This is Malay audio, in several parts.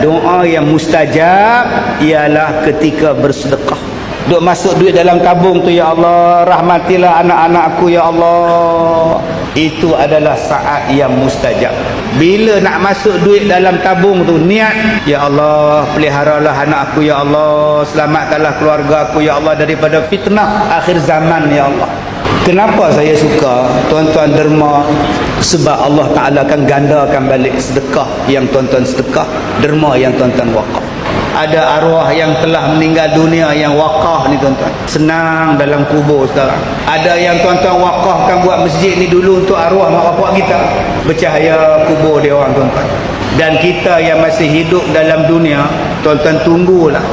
Doa yang mustajab ialah ketika bersedekah. Duk masuk duit dalam tabung tu, ya Allah, rahmatilah anak-anakku, ya Allah. Itu adalah saat yang mustajab. Bila nak masuk duit dalam tabung tu, niat, ya Allah, peliharalah anak aku, ya Allah, selamatkanlah keluarga aku, ya Allah, daripada fitnah akhir zaman, ya Allah. Kenapa saya suka tuan-tuan derma? Sebab Allah Ta'ala akan gandakan balik sedekah yang tuan-tuan sedekah, derma yang tuan-tuan wakaf. Ada arwah yang telah meninggal dunia yang wakaf ni tuan-tuan, senang dalam kubur sekarang. Ada yang tuan-tuan wakafkan buat masjid ni dulu untuk arwah mak bapak kita, bercahaya kubur dia orang tuan-tuan. Dan kita yang masih hidup dalam dunia, tuan-tuan tunggulah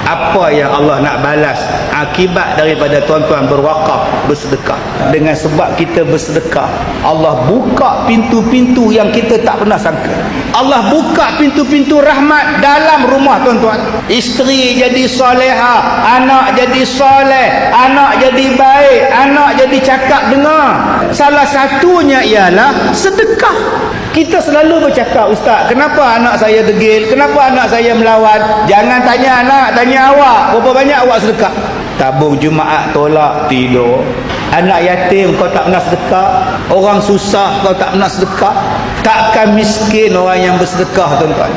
apa yang Allah nak balas akibat daripada tuan-tuan berwakaf, bersedekah. Dengan sebab kita bersedekah, Allah buka pintu-pintu yang kita tak pernah sangka. Allah buka pintu-pintu rahmat dalam rumah tuan-tuan. Isteri jadi soleha, anak jadi soleh, anak jadi baik, anak jadi cakap dengar. Salah satunya ialah sedekah. Kita selalu bercakap, Ustaz, kenapa anak saya degil? Kenapa anak saya melawan? Jangan tanya anak, tanya awak. Berapa banyak awak sedekah? Tabung Jumaat tolak, tidur. Anak yatim kau tak pernah sedekah. Orang susah kau tak pernah sedekah. Takkan miskin orang yang bersedekah tuan-tuan.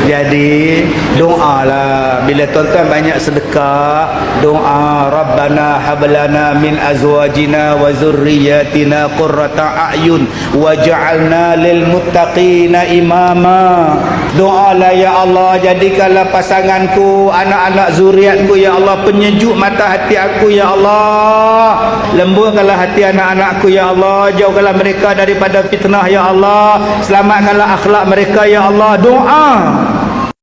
Jadi doalah bila tuan-tuan banyak sedekah, doa Rabbana hablana min azwajina wa zurriyyatina qurrata a'yun waj'alna lil muttaqina imama. Doalah, ya Allah, jadikanlah pasanganku, anak-anak zuriatku, ya Allah, penyejuk mata hati aku, ya Allah. Lembutkanlah hati anak-anakku, ya Allah, jauhkanlah mereka daripada fitnah, ya Allah, selamatkanlah akhlak mereka, ya Allah. Doa